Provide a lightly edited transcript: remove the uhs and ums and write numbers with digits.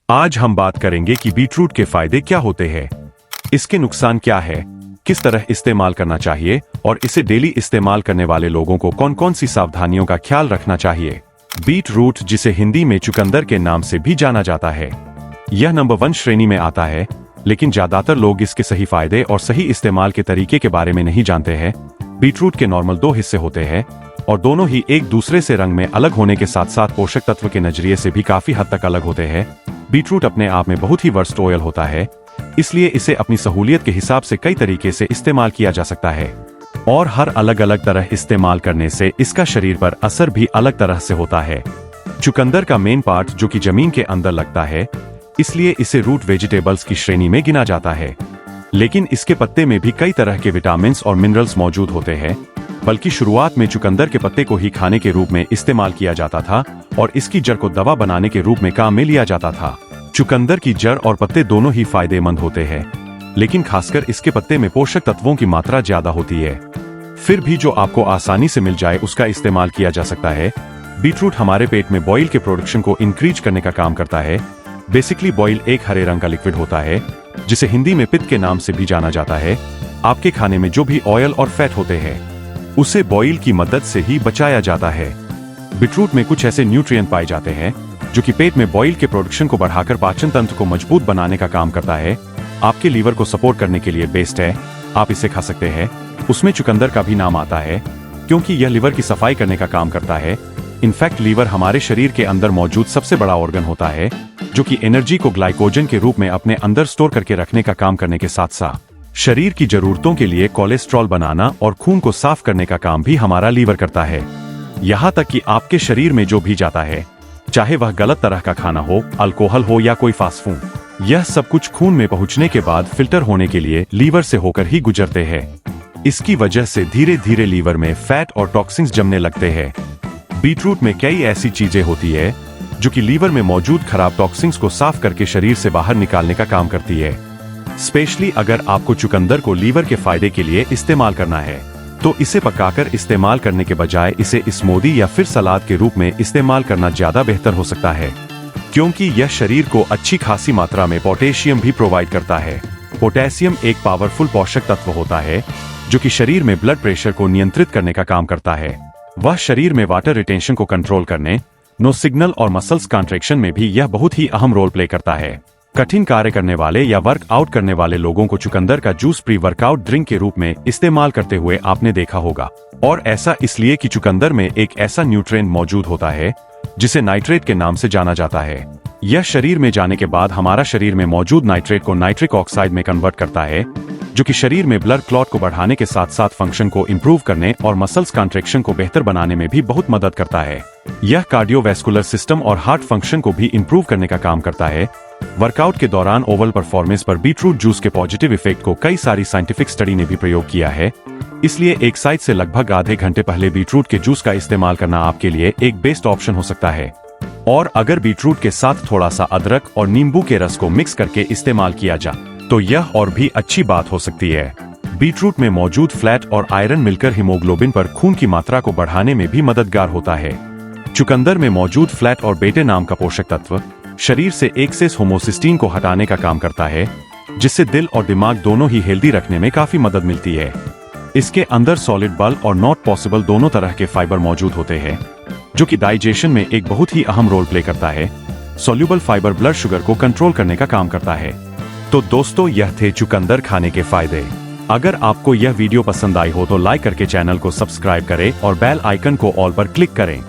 आज हम बात करेंगे कि बीटरूट के फायदे क्या होते हैं, इसके नुकसान क्या है, किस तरह इस्तेमाल करना चाहिए और इसे डेली इस्तेमाल करने वाले लोगों को कौन कौन सी सावधानियों का ख्याल रखना चाहिए। बीटरूट, जिसे हिंदी में चुकंदर के नाम से भी जाना जाता है, यह नंबर 1 श्रेणी में आता है, लेकिन ज्यादातर लोग इसके सही फायदे और सही इस्तेमाल के तरीके के बारे में नहीं जानते हैं। बीटरूट के नॉर्मल 2 हिस्से होते हैं और दोनों ही एक दूसरे से रंग में अलग होने के साथ साथ पोषक तत्व के नजरिए से भी काफी हद तक अलग होते हैं। बीटरूट अपने आप में बहुत ही वर्स्ट ऑयल होता है, इसलिए इसे अपनी सहूलियत के हिसाब से कई तरीके से इस्तेमाल किया जा सकता है और हर अलग अलग तरह इस्तेमाल करने से इसका शरीर पर असर भी अलग तरह से होता है। चुकंदर का मेन पार्ट जो कि जमीन के अंदर लगता है, इसलिए इसे रूट वेजिटेबल्स की श्रेणी में गिना जाता है, लेकिन इसके पत्ते में भी कई तरह के विटामिन और मिनरल्स मौजूद होते हैं। बल्कि शुरुआत में चुकंदर के पत्ते को ही खाने के रूप में इस्तेमाल किया जाता था और इसकी जड़ को दवा बनाने के रूप में काम में लिया जाता था। चुकंदर की जड़ और पत्ते दोनों ही फायदेमंद होते हैं, लेकिन खासकर इसके पत्ते में पोषक तत्वों की मात्रा ज्यादा होती है। फिर भी जो आपको आसानी से मिल जाए उसका इस्तेमाल किया जा सकता है। बीटरूट हमारे पेट में बॉइल के प्रोडक्शन को इंक्रीज करने का काम करता है। बेसिकली बॉइल एक हरे रंग का लिक्विड होता है, जिसे हिंदी में पित्त के नाम से भी जाना जाता है। आपके खाने में जो भी ऑयल और फैट होते हैं, उसे बॉइल की मदद से ही बचाया जाता है। बीटरूट में कुछ ऐसे न्यूट्रिएंट पाए जाते हैं जो कि पेट में बॉइल के प्रोडक्शन को बढ़ाकर पाचन तंत्र को मजबूत बनाने का काम करता है। आपके लीवर को सपोर्ट करने के लिए बेस्ट है, आप इसे खा सकते हैं। उसमें चुकंदर का भी नाम आता है क्योंकि यह लीवर की सफाई करने का काम करता है। इनफैक्ट लीवर हमारे शरीर के अंदर मौजूद सबसे बड़ा ऑर्गन होता है, जो कि एनर्जी को ग्लाइकोजन के रूप में अपने अंदर स्टोर करके रखने का काम करने के साथ साथ शरीर की जरूरतों के लिए कोलेस्ट्रॉल बनाना और खून को साफ करने का काम भी हमारा लीवर करता है। यहाँ तक कि आपके शरीर में जो भी जाता है, चाहे वह गलत तरह का खाना हो, अल्कोहल हो या कोई फास्ट फूड, यह सब कुछ खून में पहुंचने के बाद फिल्टर होने के लिए लीवर से होकर ही गुजरते हैं। इसकी वजह से धीरे धीरे लीवर में फैट और टॉक्सिन्स जमने लगते हैं। बीटरूट में कई ऐसी चीजें होती है जो कि लीवर में मौजूद खराब टॉक्सिन्स को साफ करके शरीर से बाहर निकालने का काम करती है। स्पेशली अगर आपको चुकंदर को लीवर के फायदे के लिए इस्तेमाल करना है, तो इसे पकाकर इस्तेमाल करने के बजाय इसे स्मूदी या फिर सलाद के रूप में इस्तेमाल करना ज्यादा बेहतर हो सकता है, क्योंकि यह शरीर को अच्छी खासी मात्रा में पोटेशियम भी प्रोवाइड करता है। पोटेशियम एक पावरफुल पोषक तत्व होता है जो कि शरीर में ब्लड प्रेशर को नियंत्रित करने का काम करता है। वह शरीर में वाटर रिटेंशन को कंट्रोल करने, नो सिग्नल और मसल्स कॉन्ट्रैक्शन में भी यह बहुत ही अहम रोल प्ले करता है। कठिन कार्य करने वाले या वर्कआउट करने वाले लोगों को चुकंदर का जूस प्री वर्कआउट ड्रिंक के रूप में इस्तेमाल करते हुए आपने देखा होगा, और ऐसा इसलिए कि चुकंदर में एक ऐसा न्यूट्रिएंट मौजूद होता है जिसे नाइट्रेट के नाम से जाना जाता है। यह शरीर में जाने के बाद हमारा शरीर में मौजूद नाइट्रेट को नाइट्रिक ऑक्साइड में कन्वर्ट करता है, जो कि शरीर में ब्लड क्लॉट को बढ़ाने के साथ साथ फंक्शन को इंप्रूव करने और मसल्स कॉन्ट्रैक्शन को बेहतर बनाने में भी बहुत मदद करता है। यह कार्डियोवैस्कुलर सिस्टम और हार्ट फंक्शन को भी इंप्रूव करने का काम करता है। वर्कआउट के दौरान ओवरऑल परफॉर्मेंस पर बीटरूट जूस के पॉजिटिव इफेक्ट को कई सारी साइंटिफिक स्टडी ने भी प्रयोग किया है। इसलिए एक साइड से लगभग आधे घंटे पहले बीटरूट के जूस का इस्तेमाल करना आपके लिए एक बेस्ट ऑप्शन हो सकता है। और अगर बीटरूट के साथ थोड़ा सा अदरक और नींबू के रस को मिक्स करके इस्तेमाल किया जाए तो यह और भी अच्छी बात हो सकती है। बीटरूट में मौजूद फ्लैट और आयरन मिलकर हीमोग्लोबिन पर खून की मात्रा को बढ़ाने में भी मददगार होता है। चुकंदर में मौजूद फ्लैट और बेटे नाम का पोषक तत्व शरीर से एक्सेस होमोसिस्टीन को हटाने का काम करता है, जिससे दिल और दिमाग दोनों ही हेल्दी रखने में काफी मदद मिलती है। इसके अंदर सॉलिड बल और नॉट पॉसिबल दोनों तरह के फाइबर मौजूद होते हैं, जो कि डाइजेशन में एक बहुत ही अहम रोल प्ले करता है। सॉल्यूबल फाइबर ब्लड शुगर को कंट्रोल करने का काम करता है। तो दोस्तों, यह थे चुकंदर खाने के फायदे। अगर आपको यह वीडियो पसंद आई हो तो लाइक करके चैनल को सब्सक्राइब करें और बेल आइकन को ऑल पर क्लिक करें।